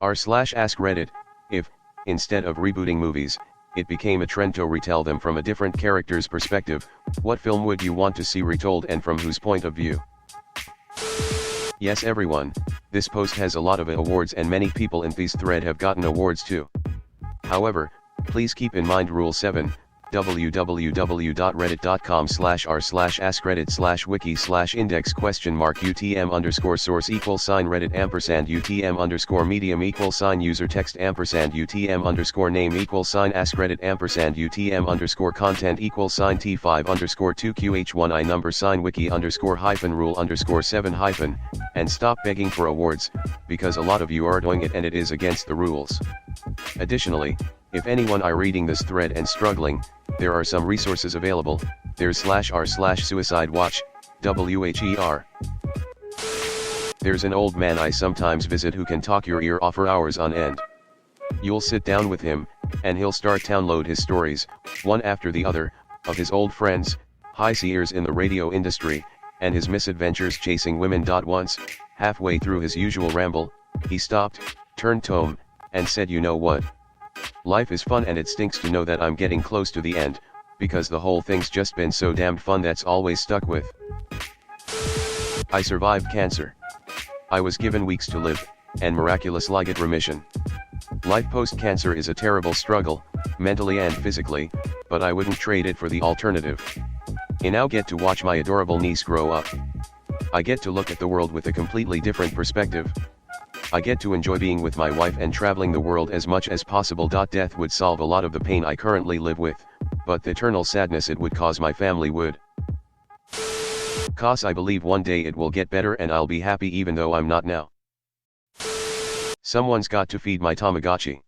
r/ask Reddit, if, instead of rebooting movies, it became a trend to retell them from a different character's perspective, what film would you want to see retold and from whose point of view? Yes everyone, this post has a lot of awards and many people in this thread have gotten awards too. However, please keep in mind Rule 7, www.reddit.com/r/askreddit/wiki/index?UTM_source =Reddit &UTM_medium =medium user text &UTM_name =askreddit &UTM_content T5_2QH1I #wiki_rule_7 and stop begging for awards, because a lot of you are doing it and it is against the rules. Additionally, if anyone are reading this thread and struggling, there are some resources available. There's /r/suicide watch, WHER. There's an old man I sometimes visit who can talk your ear off for hours on end. You'll sit down with him, and he'll start download his stories, one after the other, of his old friends, high seers in the radio industry, and his misadventures chasing women. Once, halfway through his usual ramble, he stopped, turned to him, and said, "You know what? Life is fun and it stinks to know that I'm getting close to the end, because the whole thing's just been so damned fun that's always stuck with. I survived cancer. I was given weeks to live, and miraculously get remission. Life post-cancer is a terrible struggle, mentally and physically, but I wouldn't trade it for the alternative. I now get to watch my adorable niece grow up. I get to look at the world with a completely different perspective. I get to enjoy being with my wife and traveling the world as much as possible. Death would solve a lot of the pain I currently live with, but the eternal sadness it would cause my family would. 'Cause I believe one day it will get better and I'll be happy even though I'm not now. Someone's got to feed my Tamagotchi.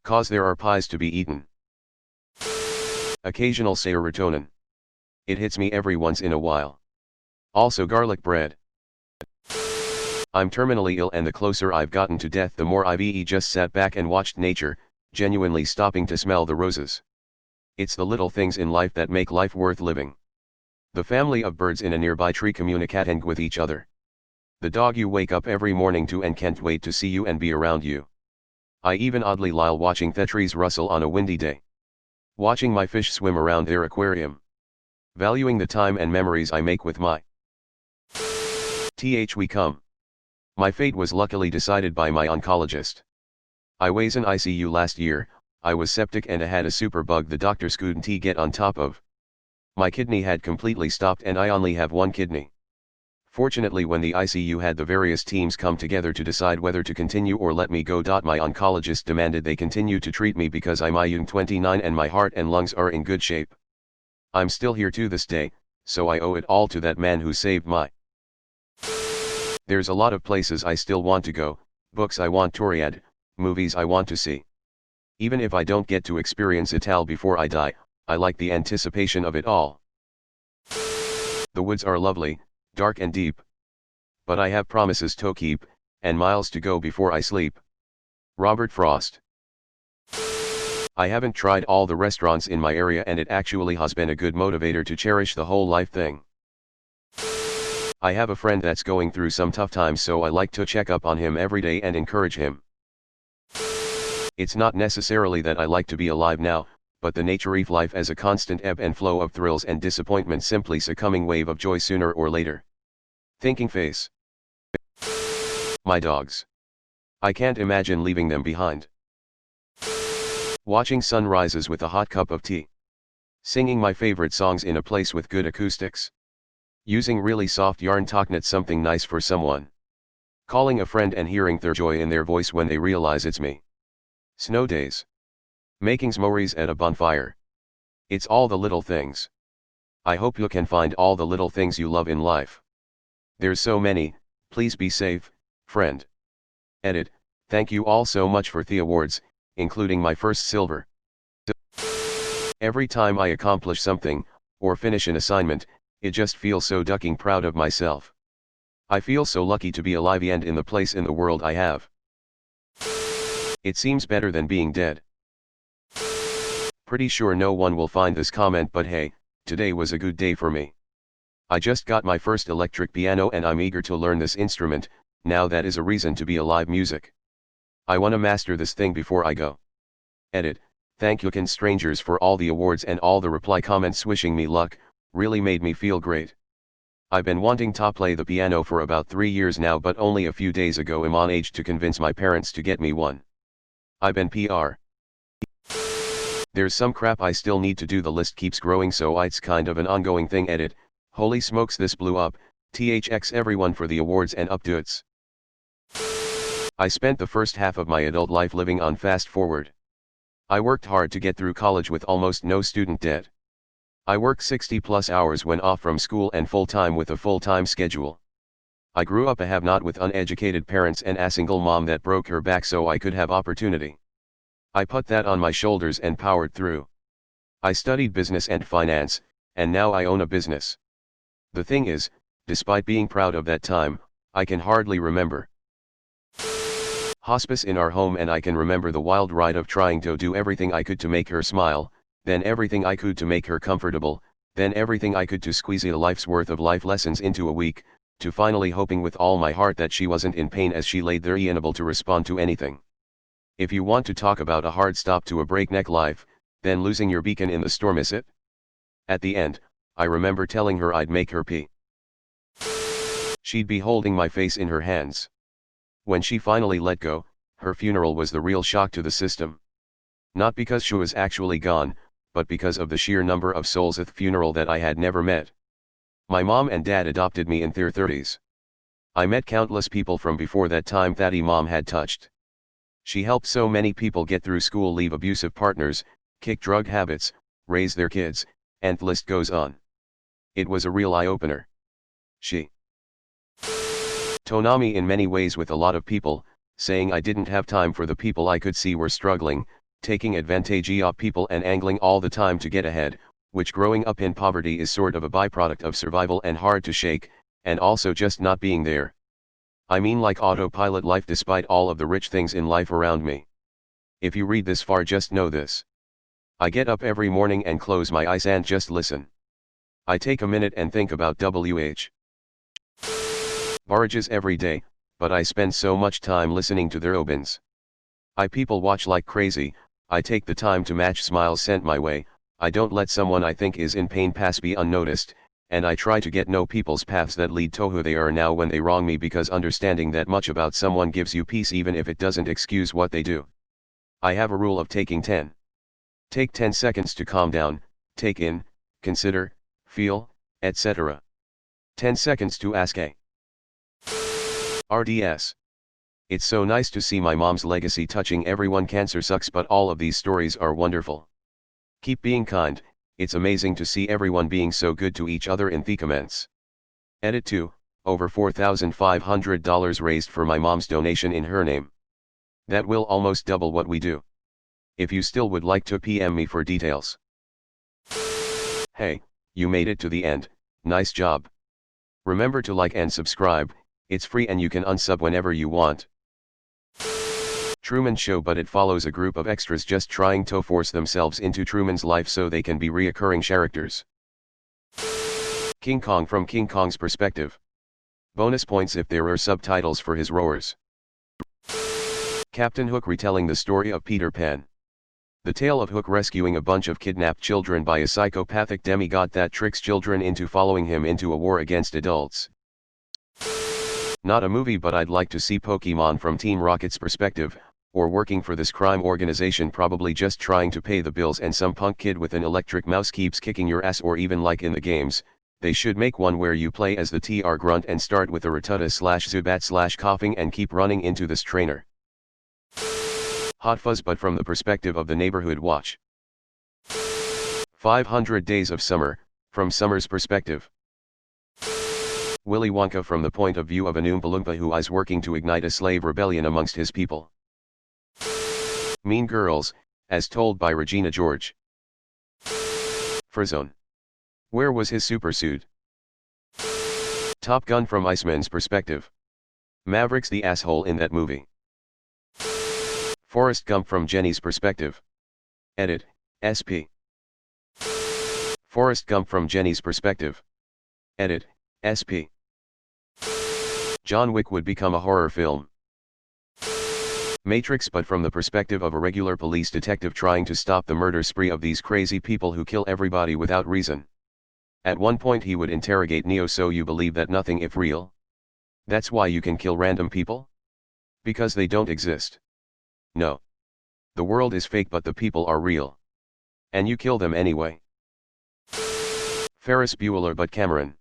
'Cause there are pies to be eaten. Occasional serotonin. It hits me every once in a while. Also garlic bread. I'm terminally ill and the closer I've gotten to death the more I've just sat back and watched nature, genuinely stopping to smell the roses. It's the little things in life that make life worth living. The family of birds in a nearby tree communicating with each other. The dog you wake up every morning to and can't wait to see you and be around you. I even oddly while watching the trees rustle on a windy day. Watching my fish swim around their aquarium. Valuing the time and memories I make with my we come. My fate was luckily decided by my oncologist. I was in ICU last year, I was septic and I had a super bug the doctors couldn't get on top of. My kidney had completely stopped and I only have one kidney. Fortunately when the ICU had the various teams come together to decide whether to continue or let me go. My oncologist demanded they continue to treat me because I'm 29 and my heart and lungs are in good shape. I'm still here to this day, so I owe it all to that man who saved my. There's a lot of places I still want to go, books I want to read, movies I want to see. Even if I don't get to experience it all before I die, I like the anticipation of it all. The woods are lovely, dark and deep. But I have promises to keep, and miles to go before I sleep. Robert Frost. I haven't tried all the restaurants in my area and it actually has been a good motivator to cherish the whole life thing. I have a friend that's going through some tough times so I like to check up on him every day and encourage him. It's not necessarily that I like to be alive now, but the nature of life as a constant ebb and flow of thrills and disappointment simply succumbing wave of joy sooner or later. Thinking face. My dogs. I can't imagine leaving them behind. Watching sunrises with a hot cup of tea. Singing my favorite songs in a place with good acoustics. Using really soft yarn talking something nice for someone. Calling a friend and hearing their joy in their voice when they realize it's me. Snow days. Making s'mores at a bonfire. It's all the little things. I hope you can find all the little things you love in life. There's so many, please be safe, friend. Edit, thank you all so much for the awards, including my first silver. Every time I accomplish something, or finish an assignment, it just feels so ducking proud of myself. I feel so lucky to be alive and in the place in the world I have. It seems better than being dead. Pretty sure no one will find this comment but hey, today was a good day for me. I just got my first electric piano and I'm eager to learn this instrument, now that is a reason to be alive. Music. I wanna master this thing before I go. Edit. Thank you can strangers for all the awards and all the reply comments wishing me luck, really made me feel great. I've been wanting to play the piano for about 3 years now, but only a few days ago I'm on age to convince my parents to get me one. I've been PR. There's some crap I still need to do, the list keeps growing, so it's kind of an ongoing thing. Edit. Holy smokes, this blew up, THX everyone for the awards and updates. I spent the first half of my adult life living on fast forward. I worked hard to get through college with almost no student debt. I worked 60 plus hours when off from school and full-time with a full-time schedule. I grew up a have-not with uneducated parents and a single mom that broke her back so I could have opportunity. I put that on my shoulders and powered through. I studied business and finance, and now I own a business. The thing is, despite being proud of that time, I can hardly remember hospice in our home, and I can remember the wild ride of trying to do everything I could to make her smile, then everything I could to make her comfortable, then everything I could to squeeze a life's worth of life lessons into a week, to finally hoping with all my heart that she wasn't in pain as she laid there unable to respond to anything. If you want to talk about a hard stop to a breakneck life, then losing your beacon in the storm is it? At the end, I remember telling her I'd make her pee. She'd be holding my face in her hands. When she finally let go, her funeral was the real shock to the system. Not because she was actually gone, but because of the sheer number of souls at the funeral that I had never met. My mom and dad adopted me in their 30s. I met countless people from before that time that mom had touched. She helped so many people get through school, leave abusive partners, kick drug habits, raise their kids, and the list goes on. It was a real eye-opener. She told me in many ways with a lot of people, saying I didn't have time for the people I could see were struggling, taking advantage of people and angling all the time to get ahead, which growing up in poverty is sort of a byproduct of survival and hard to shake, and also just not being there. I mean like autopilot life despite all of the rich things in life around me. If you read this far, just know this. I get up every morning and close my eyes and just listen. I take a minute and think about WH barrages every day, but I spend so much time listening to their opens. I people watch like crazy, I take the time to match smiles sent my way, I don't let someone I think is in pain pass be unnoticed, and I try to get know people's paths that lead to who they are now when they wrong me, because understanding that much about someone gives you peace even if it doesn't excuse what they do. I have a rule of taking 10. Take 10 seconds to calm down, take in, consider, feel, etc. 10 seconds to ask a RDS. It's so nice to see my mom's legacy touching everyone. Cancer sucks, but all of these stories are wonderful. Keep being kind, it's amazing to see everyone being so good to each other in the comments. Edit 2, over $4,500 raised for my mom's donation in her name. That will almost double what we do. If you still would like to PM me for details. Hey, you made it to the end, nice job. Remember to like and subscribe, it's free and you can unsub whenever you want. Truman Show, but it follows a group of extras just trying to force themselves into Truman's life so they can be reoccurring characters. King Kong from King Kong's perspective. Bonus points if there are subtitles for his roars. Captain Hook retelling the story of Peter Pan. The tale of Hook rescuing a bunch of kidnapped children by a psychopathic demigod that tricks children into following him into a war against adults. Not a movie, but I'd like to see Pokemon from Team Rocket's perspective, or working for this crime organization, probably just trying to pay the bills, and some punk kid with an electric mouse keeps kicking your ass. Or even like in the games, they should make one where you play as the TR grunt and start with a Rattata/Zubat/coughing and keep running into this trainer. Hot Fuzz, but from the perspective of the neighborhood watch. 500 Days of Summer, from Summer's perspective. Willy Wonka from the point of view of an Oompa Loompa who is working to ignite a slave rebellion amongst his people. Mean Girls, as told by Regina George. Frozone. Where was his supersuit? Top Gun from Iceman's perspective. Maverick's the asshole in that movie. Forrest Gump from Jenny's perspective. Edit, SP. Forrest Gump from Jenny's perspective. Edit, SP. John Wick would become a horror film. Matrix, but from the perspective of a regular police detective trying to stop the murder spree of these crazy people who kill everybody without reason. At one point he would interrogate Neo: so you believe that nothing if real? That's why you can kill random people? Because they don't exist. No. The world is fake but the people are real. And you kill them anyway. Ferris Bueller but Cameron.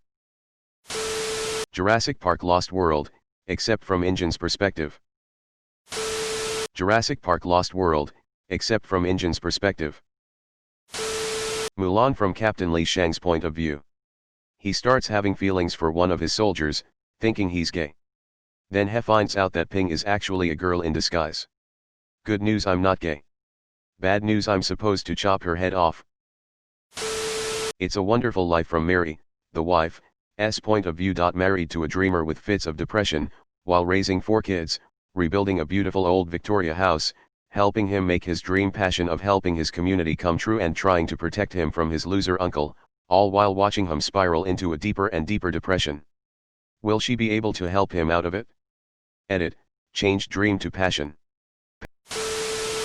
Jurassic Park Lost World, except from Injin's perspective. Jurassic Park Lost World, except from Injin's perspective. Mulan from Captain Li Shang's point of view. He starts having feelings for one of his soldiers, thinking he's gay. Then he finds out that Ping is actually a girl in disguise. Good news, I'm not gay. Bad news, I'm supposed to chop her head off. It's a Wonderful Life from Mary, the wife's point of view. Married to a dreamer with fits of depression, while raising 4 kids, rebuilding a beautiful old Victoria house, helping him make his dream passion of helping his community come true and trying to protect him from his loser uncle, all while watching him spiral into a deeper and deeper depression. Will she be able to help him out of it? Edit, changed dream to passion.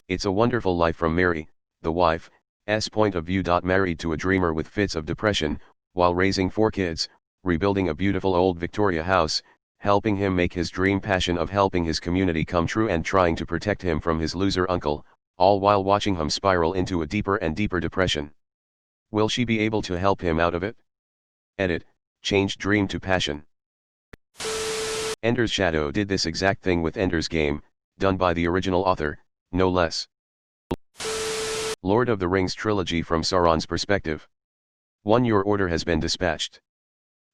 It's a Wonderful Life from Mary, the wife's point of view. Married to a dreamer with fits of depression, while raising 4 kids, rebuilding a beautiful old Victoria house, helping him make his dream passion of helping his community come true and trying to protect him from his loser uncle, all while watching him spiral into a deeper and deeper depression. Will she be able to help him out of it? Edit, changed dream to passion. Ender's Shadow did this exact thing with Ender's Game, done by the original author, no less. Lord of the Rings trilogy from Sauron's perspective. 1. Your order has been dispatched.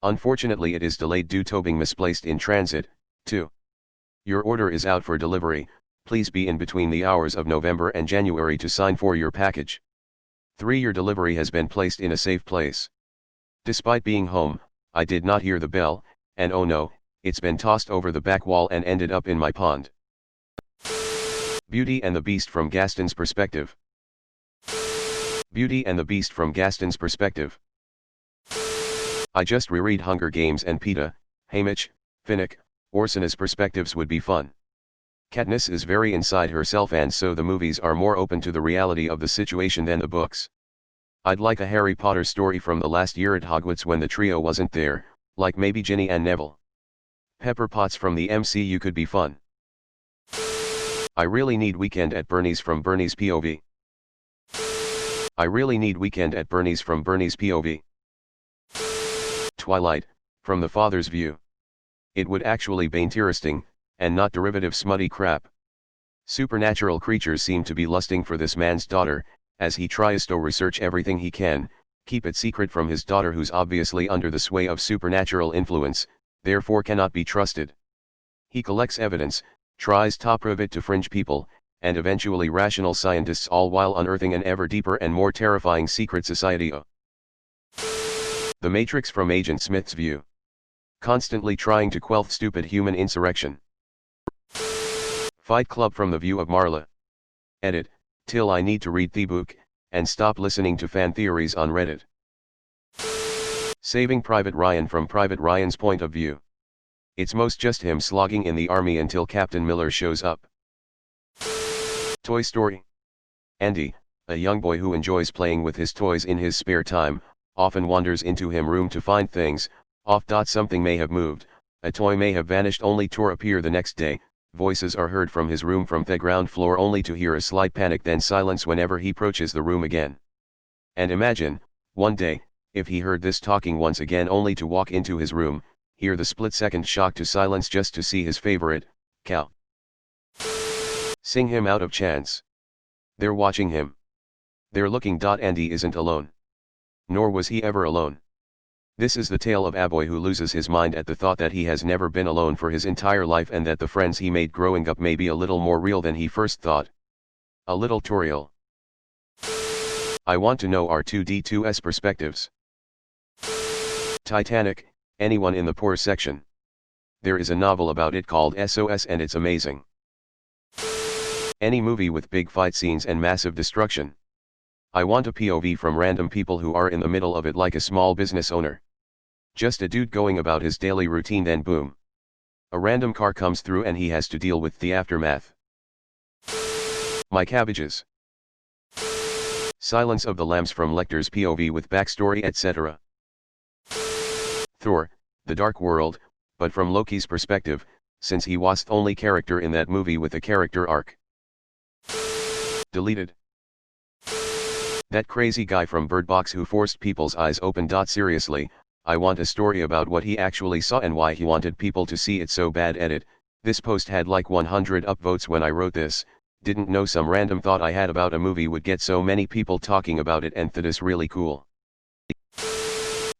Unfortunately it is delayed due to being misplaced in transit. 2. Your order is out for delivery, please be in between the hours of November and January to sign for your package. 3. Your delivery has been placed in a safe place. Despite being home, I did not hear the bell, and oh no, it's been tossed over the back wall and ended up in my pond. Beauty and the Beast from Gaston's perspective. Beauty and the Beast from Gaston's perspective. I just reread Hunger Games and Peeta, Haymitch, Finnick, Orsana's perspectives would be fun. Katniss is very inside herself and so the movies are more open to the reality of the situation than the books. I'd like a Harry Potter story from the last year at Hogwarts when the trio wasn't there, like maybe Ginny and Neville. Pepper Potts from the MCU could be fun. I really need Weekend at Bernie's from Bernie's POV. I really need Weekend at Bernie's from Bernie's POV. Twilight, from the father's view. It would actually be interesting, and not derivative smutty crap. Supernatural creatures seem to be lusting for this man's daughter, as he tries to research everything he can, keep it secret from his daughter who's obviously under the sway of supernatural influence, therefore cannot be trusted. He collects evidence, tries to prove it to fringe people, and eventually rational scientists, all while unearthing an ever deeper and more terrifying secret society. The Matrix from Agent Smith's view. Constantly trying to quell stupid human insurrection. Fight Club from the view of Marla. Edit, till I need to read the book, and stop listening to fan theories on Reddit. Saving Private Ryan from Private Ryan's point of view. It's most just him slogging in the army until Captain Miller shows up. Toy Story. Andy, a young boy who enjoys playing with his toys in his spare time, often wanders into his room to find things off. Something may have moved, a toy may have vanished only to appear the next day. Voices are heard from his room from the ground floor only to hear a slight panic then silence whenever he approaches the room again. And imagine, one day, if he heard this talking once again only to walk into his room, hear the split-second shock to silence just to see his favorite cow sing him out of chance. They're watching him. They're looking. Andy isn't alone. Nor was he ever alone. This is the tale of a boy who loses his mind at the thought that he has never been alone for his entire life and that the friends he made growing up may be a little more real than he first thought. A little too real. I want to know R2D2's perspectives. Titanic, anyone in the poor section. There is a novel about it called SOS and it's amazing. Any movie with big fight scenes and massive destruction. I want a POV from random people who are in the middle of it like a small business owner. Just a dude going about his daily routine then boom. A random car comes through and he has to deal with the aftermath. My cabbages. Silence of the Lambs from Lecter's POV with backstory etc. Thor, The Dark World, but from Loki's perspective, since he was the only character in that movie with a character arc. Deleted. That crazy guy from Bird Box who forced people's eyes open. Seriously, I want a story about what he actually saw and why he wanted people to see it so bad. Edit. This post had like 100 upvotes when I wrote this. Didn't know some random thought I had about a movie would get so many people talking about it, and that is really cool.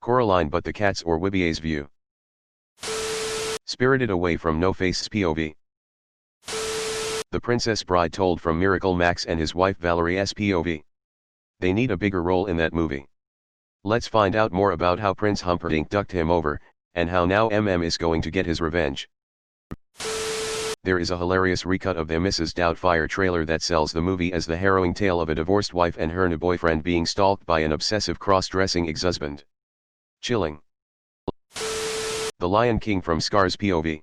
Coraline, but the cat's or Wibier's view. Spirited Away from No Face's POV. The Princess Bride told from Miracle Max and his wife Valerie's POV. They need a bigger role in that movie. Let's find out more about how Prince Humperdinck ducked him over, and how now is going to get his revenge. There is a hilarious recut of the Mrs. Doubtfire trailer that sells the movie as the harrowing tale of a divorced wife and her new boyfriend being stalked by an obsessive cross-dressing ex-husband. Chilling. The Lion King from Scar's POV.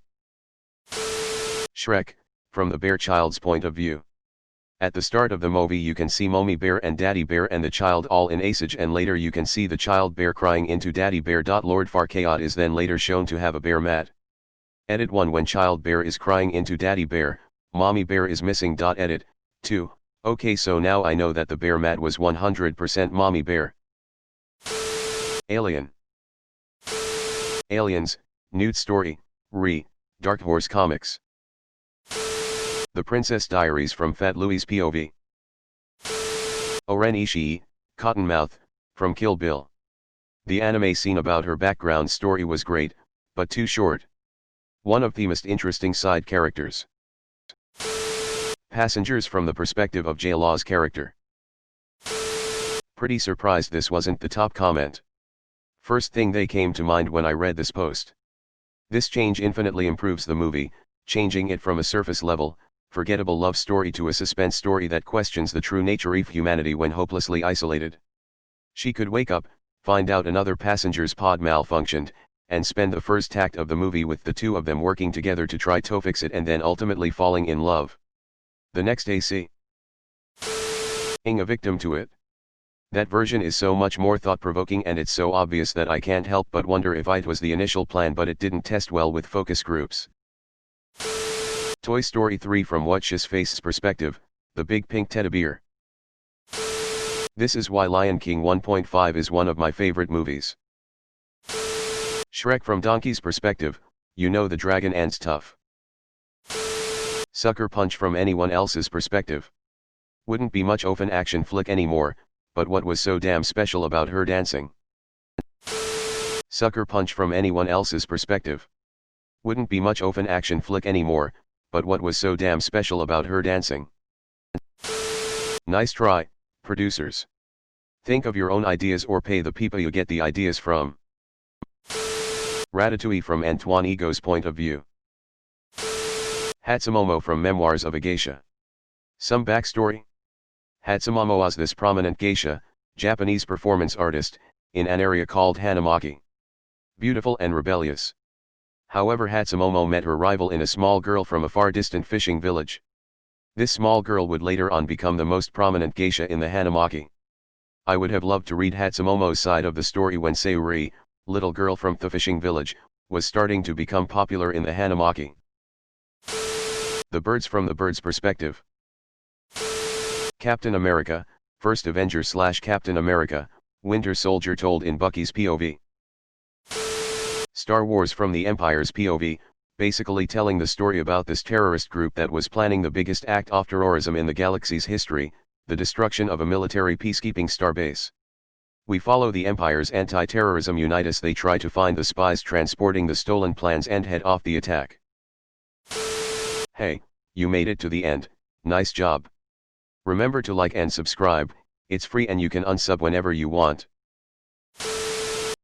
Shrek, from the bear child's point of view. At the start of the movie you can see Mommy Bear and Daddy Bear and the child all in Asage, and later you can see the child bear crying into Daddy Bear. Lord Farquaad is then later shown to have a bear mat. Edit 1. When child bear is crying into Daddy Bear, Mommy Bear is missing. Edit 2. Okay, so now I know that the bear mat was 100% Mommy Bear. Alien. Aliens, Nude Story, Dark Horse Comics. The Princess Diaries from Fat Louie's POV. Oren Ishii, Cottonmouth, from Kill Bill. The anime scene about her background story was great, but too short. One of the most interesting side characters. Passengers from the perspective of J Law's character. Pretty surprised this wasn't the top comment. First thing they came to mind when I read this post. This change infinitely improves the movie, changing it from a surface level, forgettable love story to a suspense story that questions the true nature of humanity when hopelessly isolated. She could wake up, find out another passenger's pod malfunctioned, and spend the first act of the movie with the two of them working together to try to fix it and then ultimately falling in love. The next AC. Ing a victim to it. That version is so much more thought-provoking, and it's so obvious that I can't help but wonder if it was the initial plan but it didn't test well with focus groups. Toy Story 3 from What's His Face's perspective, the big pink teddy bear. This is why Lion King 1.5 is one of my favorite movies. Shrek from Donkey's perspective, you know the dragon and's tough. Sucker Punch from anyone else's perspective. Wouldn't be much of an action flick anymore, but what was so damn special about her dancing? Sucker Punch from anyone else's perspective. Wouldn't be much of an action flick anymore, but what was so damn special about her dancing? Nice try, producers. Think of your own ideas or pay the people you get the ideas from. Ratatouille from Antoine Ego's point of view. Hatsumomo from Memoirs of a Geisha. Some backstory? Hatsumomo was this prominent geisha, Japanese performance artist, in an area called Hanamaki. Beautiful and rebellious. However, Hatsumomo met her rival in a small girl from a far distant fishing village. This small girl would later on become the most prominent geisha in the Hanamaki. I would have loved to read Hatsumomo's side of the story when Sayuri, little girl from the fishing village, was starting to become popular in the Hanamaki. The Birds from the Bird's perspective. Captain America, First Avenger / Captain America, Winter Soldier told in Bucky's POV. Star Wars from the Empire's POV, basically telling the story about this terrorist group that was planning the biggest act of terrorism in the galaxy's history, the destruction of a military peacekeeping starbase. We follow the Empire's anti-terrorism unit as they try to find the spies transporting the stolen plans and head off the attack. Hey, you made it to the end, nice job. Remember to like and subscribe, it's free and you can unsub whenever you want.